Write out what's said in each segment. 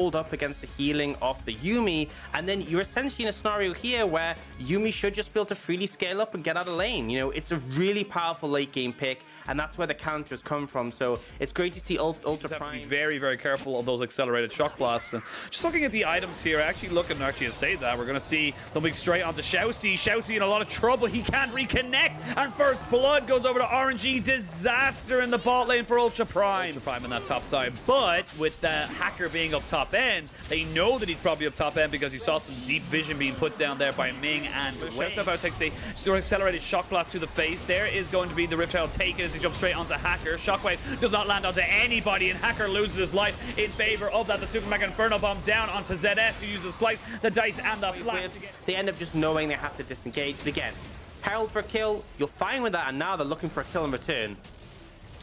hold up against the healing of the Yuumi, and then you're essentially in a scenario here where Yuumi should just be able to freely scale up and get out of lane. You know, it's a really powerful late game pick, and that's where the counters come from. So it's great to see Ultra Prime. Prime. Have to be very, very careful of those accelerated shock blasts. And just looking at the items here, actually looking to say that we're going to see they'll be straight onto Xiaoxi. Xiaoxi in a lot of trouble. He can't reconnect, and first blood goes over to RNG. Disaster in the bot lane for Ultra Prime. Ultra Prime in that top side, but with the hacker being up top end, they know that he's probably up top end because he saw some deep vision being put down there by Ming and Xiaoxiao takes a accelerated shock blast to the face. There is going to be the Rift Herald taken as he jumps straight onto Hacker. Shockwave does not land onto anybody, and Hacker loses his life in favor of that. The Super Mega Inferno Bomb down onto ZS, who uses Slice, the Dice, and the Flash. They end up just knowing they have to disengage. But again, Herald for a kill, you're fine with that, and now they're looking for a kill in return.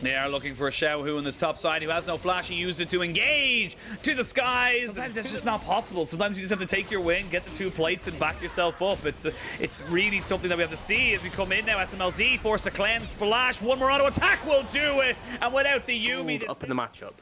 They are looking for a Xiaohu in this top side who has no flash. He used it to engage to the skies. Sometimes that's just not possible. Sometimes you just have to take your win, get the 2 plates, and back yourself up. It's really something that we have to see as we come in now. SMLZ force a cleanse, flash, one more auto attack will do it. And without the Yuumi, up in the matchup.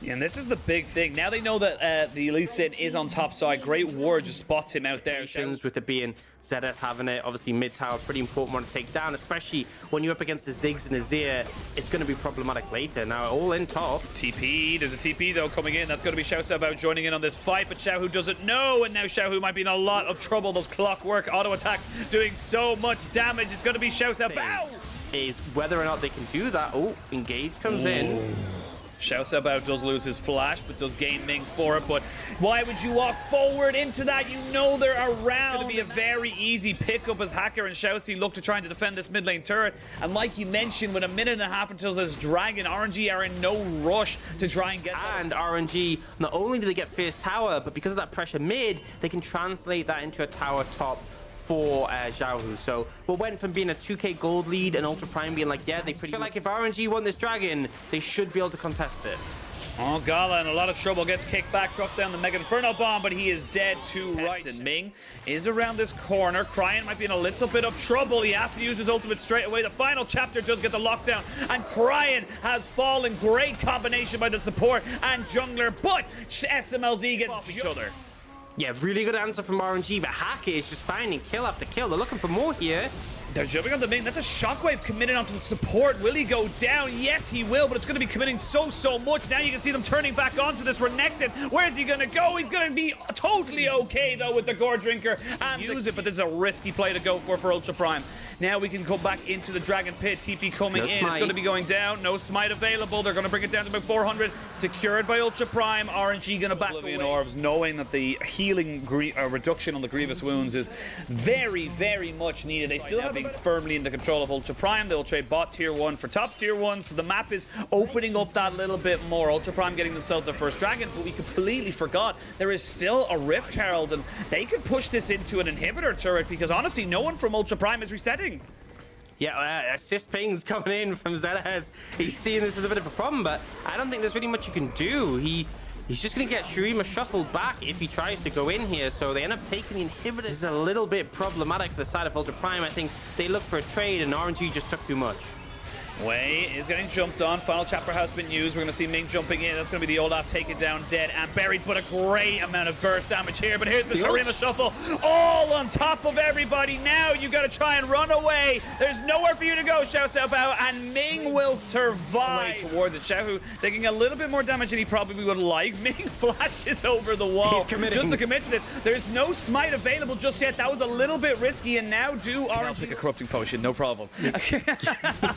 And this is the big thing. Now they know that the Lee Sin is on top side. Great Ward just spots him out there. With it being ZS having it, obviously mid tower, pretty important one to take down, especially when you're up against the Ziggs and Azir. It's going to be problematic later. Now all in top. TP, there's a TP though coming in. That's going to be Xiaoxiao joining in on this fight, but Xiaohu doesn't know, and now Xiaohu might be in a lot of trouble. Those clockwork auto attacks doing so much damage. It's going to be Xiaoxiao. Is whether or not they can do that. Oh, engage comes in. Xiaoxiao does lose his flash, but does gain Mings for it. But why would you walk forward into that? You know they're around. It's going to be a very easy pickup as Hacker and Xiaoxi look to try to defend this mid lane turret. And like you mentioned, with a minute and a half until this Dragon, RNG are in no rush to try and get that. And RNG, not only do they get first tower, but because of that pressure mid, they can translate that into a tower top for Xiaohu. So what went from being a 2k gold lead and Ultra Prime being like, yeah, they pretty feel like if RNG won this Dragon, they should be able to contest it. Oh, Gala in a lot of trouble, gets kicked back, dropped down the Mega Inferno Bomb, but he is dead to right. And Ming is around this corner. Cryan might be in a little bit of trouble. He has to use his ultimate straight away. The final chapter does get the lockdown, and Cryan has fallen. Great combination by the support and jungler, but SMLZ gets off each other. Yeah, really good answer from RNG, but Hacker is just finding kill after kill. They're looking for more here. They're jumping on the Ming. That's a shockwave committed onto the support. Will he go down? Yes, he will, but it's going to be committing so much. Now you can see them turning back onto this Renekton. Where's he going to go? He's going to be totally okay, though, with the Gore Drinker and use it, but this is a risky play to go for Ultra Prime. Now we can go back into the Dragon Pit. TP coming in. It's going to be going down. No smite available. They're going to bring it down to about 400. Secured by Ultra Prime. RNG going to back Oblivion Orbs, knowing that the healing reduction on the Grievous Wounds is very, very much needed. They still have firmly in the control of Ultra Prime. They'll trade bot tier 1 for top tier 1, so the map is opening up that little bit more. Ultra Prime getting themselves their first Dragon, but we completely forgot there is still a Rift Herald, and they could push this into an inhibitor turret because honestly no one from Ultra Prime is resetting. Yeah, assist pings coming in from ZS. He's seeing this as a bit of a problem, but I don't think there's really much you can do. He's just going to get Shurima shuffled back if he tries to go in here, so they end up taking the inhibitor. This is a little bit problematic for the side of Ultra Prime. I think they look for a trade, and RNG just took too much. Wei is getting jumped on. Final chapter has been used. We're going to see Ming jumping in. That's going to be the Olaf taken down, dead and buried, but a great amount of burst damage here. But here's the Shurima shuffle, all on top of everybody. Now you got to try and run away. There's nowhere for you to go, Xiaoxiao, and Ming will survive towards it. Xiaohu taking a little bit more damage than he probably would like. Ming flashes over the wall just to commit to this. There's no smite available just yet. That was a little bit risky, and now RNG. I'll take a corrupting potion, no problem.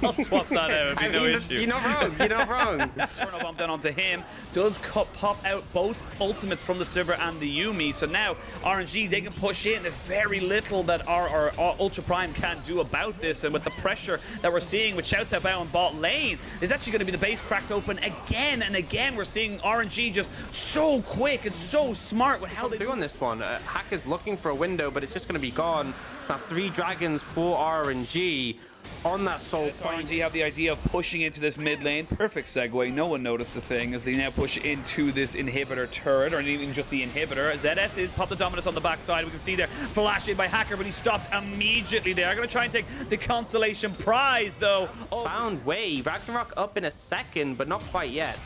I'll swap that out. It'd be no issue. You're not wrong. You're not wrong. Inferno Bomb down onto him. Does pop out both ultimates from the Sivir and the Yuumi. So now RNG, they can push in. There's very little that our Ultra Prime can do about this. And with the pressure that we're seeing with Xiaoxiao and bot lane, is actually going to be the base cracked open again and again. We're seeing RNG just so quick and so smart with how they do on this one. Hacker's looking for a window, but it's just going to be gone. Now 3 dragons for RNG. On that soul point. RNG have the idea of pushing into this mid lane. Perfect segue. No one noticed the thing as they now push into this inhibitor turret, or even just the inhibitor. ZS is pop the dominance on the backside. We can see there flashing by Hacker, but he stopped immediately. They are going to try and take the consolation prize, though. Found Wei. Ragnarok up in a second, but not quite yet.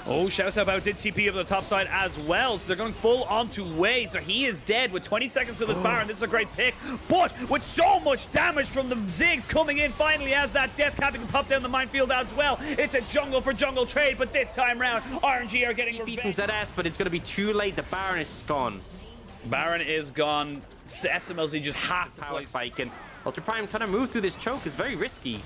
Oh, Xiaoxiaobao did TP over the top side as well, so they're going full onto Wei. So he is dead with 20 seconds to this Baron. This is a great pick, but with so much damage from the Ziggs coming in finally as that death capping can pop down the minefield as well. It's a jungle for jungle trade, but this time round, RNG are getting TP revenge. from ZS, but it's going to be too late. The Baron is gone. Baron is gone. SMLZ just had to Power play. spike, and Ultra Prime trying to move through this choke is very risky.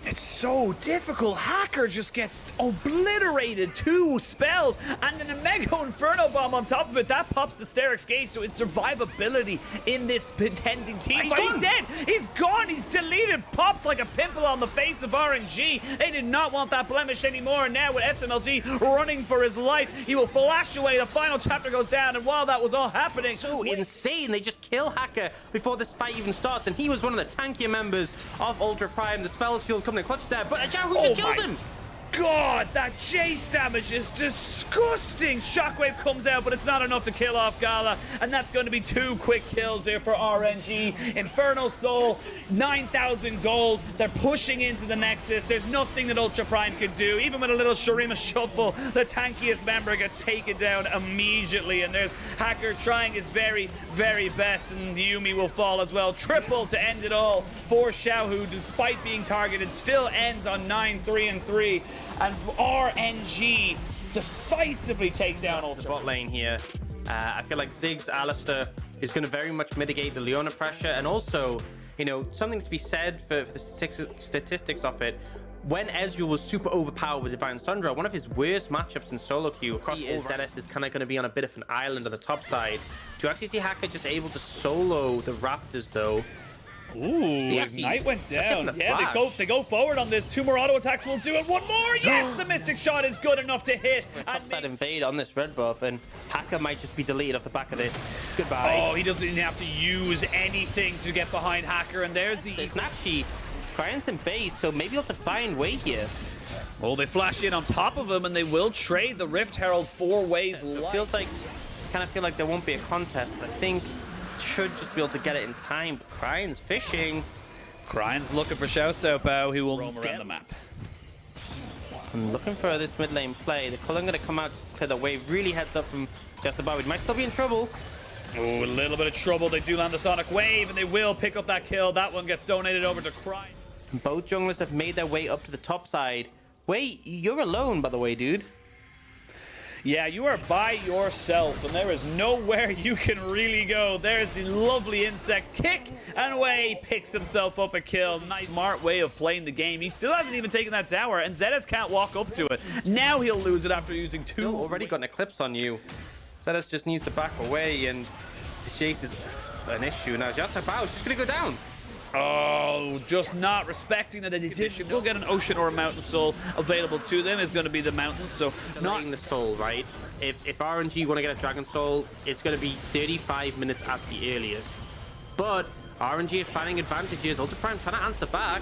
It's so difficult. Hacker just gets obliterated. 2 spells and then a Mega Inferno Bomb on top of it. That pops the Sterix Gauge, so his survivability in this contending team fight. He's dead. He's gone. He's deleted. Popped like a pimple on the face of RNG. They did not want that blemish anymore. And now with SMLZ running for his life, he will flash away. The final chapter goes down, and while that was all happening, So insane. They just kill Hacker before this fight even starts, and he was one of the tankier members of Ultra Prime. The spells field coming in clutch there, but Xiaohu just kills him. God, that Jace damage is disgusting. Shockwave comes out, but it's not enough to kill off Gala, and that's going to be 2 quick kills here for RNG. Infernal Soul, 9,000 gold. They're pushing into the Nexus. There's nothing that Ultra Prime can do. Even with a little Shurima shuffle, the tankiest member gets taken down immediately, and there's Hacker trying his very, very best, and Yumi will fall as well. Triple to end it all for Xiaohu, despite being targeted, still ends on 9-3-3. And RNG decisively take down Ultra. Bot lane here. I feel like Ziggs Alistair is going to very much mitigate the Leona pressure, and also, you know, something to be said for the statistics of it. When Ezreal was super overpowered with Divine Sundra, one of his worst matchups in solo queue across all ZS is kind of going to be on a bit of an island on the top side. Do you actually see Hacker just able to solo the Raptors though? Ooh, Ignite went down. Yeah, they go forward on this. 2 more auto attacks will do it. 1 more. Yes, the Mystic Shot is good enough to hit. And that invade on this red buff, and Hacker might just be deleted off the back of this. Goodbye. Oh, he doesn't even have to use anything to get behind Hacker, and there's the... It's actually Cryan's in base, so maybe he'll have to find Wei here. Oh, they flash in on top of him, and they will trade the Rift Herald 4 ways. It feels like, kind of feel like there won't be a contest, but I think should just be able to get it in time. But Cryan's fishing. Cryan's looking for Xiaoxiaobao, who will roam around the map. I'm looking for this mid lane play. The Cullen going to come out to clear the wave. Really heads up from Xiaoxiaobao. He might still be in trouble. Oh, a little bit of trouble. They do land the Sonic Wave, and they will pick up that kill. That one gets donated over to Cryan. Both junglers have made their way up to the top side. Wait, you're alone, by the way, dude. Yeah, you are by yourself, and there is nowhere you can really go. There's the lovely insect kick, and Wei picks himself up a kill. Nice, smart way of playing the game. He still hasn't even taken that tower, and Zetas can't walk up to it. Now he'll lose it after using 2. Still already got an eclipse on you. Zetas just needs to back away, and his chase is an issue. Now, Xiaoxiaobao is just going to go down. Oh, just not respecting the addition. We'll get an Ocean or a Mountain Soul available to them. It's going to be the Mountains, so not the Soul, right? If RNG want to get a Dragon Soul, it's going to be 35 minutes at the earliest. But RNG is finding advantages. Ultra Prime trying to answer back.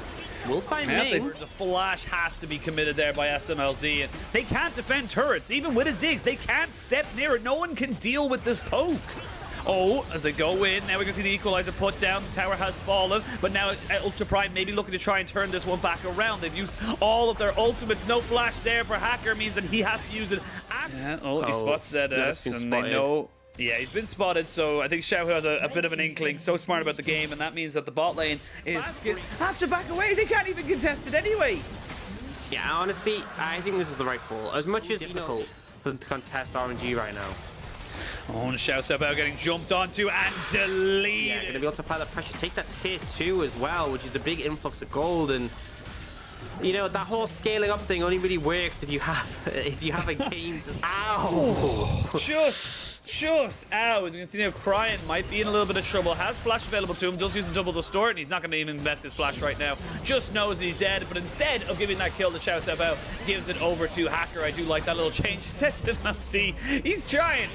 We'll find Ming. The flash has to be committed there by SMLZ. And they can't defend turrets. Even with a Ziggs, they can't step near it. No one can deal with this poke. Oh, as they go in, now we can see the equalizer put down. The tower has fallen, but now Ultra Prime maybe looking to try and turn this one back around. They've used all of their ultimates. No flash there for Hacker means that he has to use it. He spots ZS, and they know. Yeah, he's been spotted, so I think Xiaohu has a bit of an inkling. So smart about the game, and that means that the bot lane is have to back away. They can't even contest it anyway. Yeah, honestly, I think this is the right call. As much as difficult for them to contest RNG right now. Oh, and Xiaoxiaobao getting jumped onto and deleted. Yeah, going to be able to apply that pressure. Take that tier 2 as well, which is a big influx of gold. And, you know, that whole scaling up thing only really works if you have a game to... Ow! Just ow. As you can see now, Cryan might be in a little bit of trouble. Has flash available to him, does use a double distort, and he's not going to even invest his flash right now. Just knows he's dead, but instead of giving that kill to Xiaoxiaobao, gives it over to Hacker. I do like that little change. He says to not see. He's trying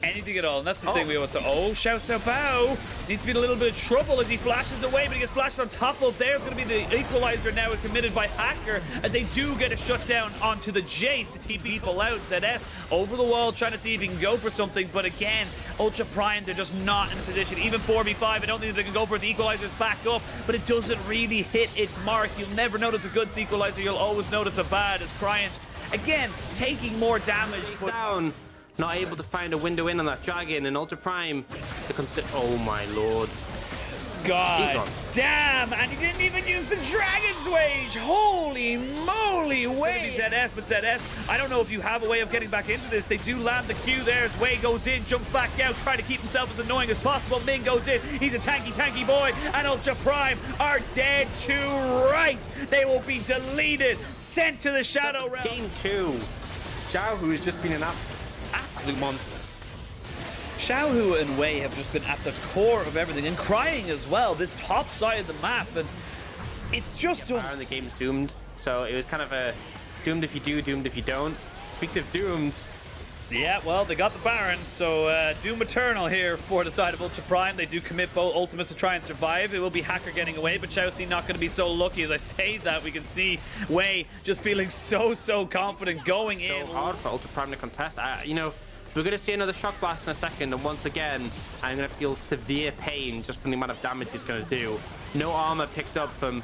anything at all, and that's the thing we always say. Oh, Xiaoxiaobao needs to be in a little bit of trouble as he flashes away, but he gets flashed on top of. There's going to be the equalizer now committed by Hacker as they do get a shutdown onto the Jace to keep people out. ZS over the wall trying to see if he can go for something, but again, Ultra Prime, they're just not in a position. Even 4v5, I don't think they can go for it. The equalizer's back up, but it doesn't really hit its mark. You'll never notice a good equalizer. You'll always notice a bad as Cryan Again, taking more damage. He's down. Not able to find a window in on that dragon, and Ultra Prime to consider. Oh my lord. God damn, and he didn't even use the Dragon's Wage. Holy moly, Wei. ZS, but ZS, I don't know if you have a way of getting back into this. They do land the Q there as Wei goes in, jumps back out, trying to keep himself as annoying as possible. Ming goes in, he's a tanky boy, and Ultra Prime are dead to rights. They will be deleted, sent to the Shadow Realm. Game 2. Xiaohu has just been an absolute monster. Xiaohu and Wei have just been at the core of everything, and crying as well, this top side of the map, and it's just... And the game's doomed, so it was kind of a doomed if you do, doomed if you don't. Speaking of doomed... Yeah, well, they got the Baron, so Doom Eternal here for the side of Ultra Prime. They do commit both ultimates to try and survive. It will be Hacker getting away, but Xiaoxi not going to be so lucky. As I say that, we can see Wei just feeling so confident going in. So hard for Ultra Prime to contest. You know, we're going to see another Shock Blast in a second, and once again, I'm going to feel severe pain just from the amount of damage he's going to do. No armor picked up from...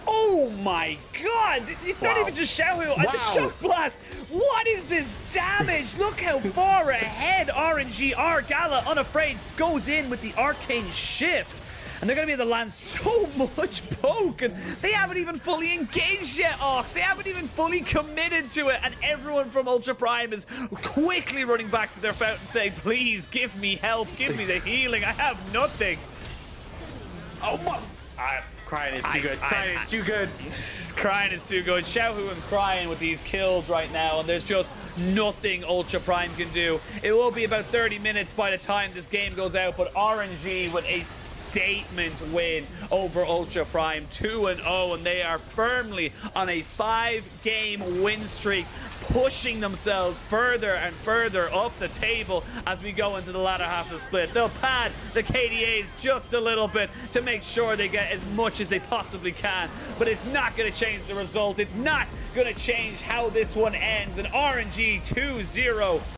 Oh my god! It's not even just Xiaohu. The Shock Blast! What is this damage? Look how far ahead RNG are. Gala, unafraid, goes in with the Arcane Shift. And they're going to be able to land so much poke, and they haven't even fully engaged yet, Ox. They haven't even fully committed to it, and everyone from Ultra Prime is quickly running back to their fountain saying, please, give me help, give me the healing, I have nothing. Oh my... Crying is too good. Crying is too good. Crying is too good. Xiaohu and Crying with these kills right now, and there's just nothing Ultra Prime can do. It will be about 30 minutes by the time this game goes out, but RNG with a statement win over Ultra Prime, 2-0, and they are firmly on a 5-game win streak, pushing themselves further and further up the table as we go into the latter half of the split. They'll pad the KDAs just a little bit to make sure they get as much as they possibly can, but it's not going to change the result. It's not going to change how this one ends. An RNG 2-0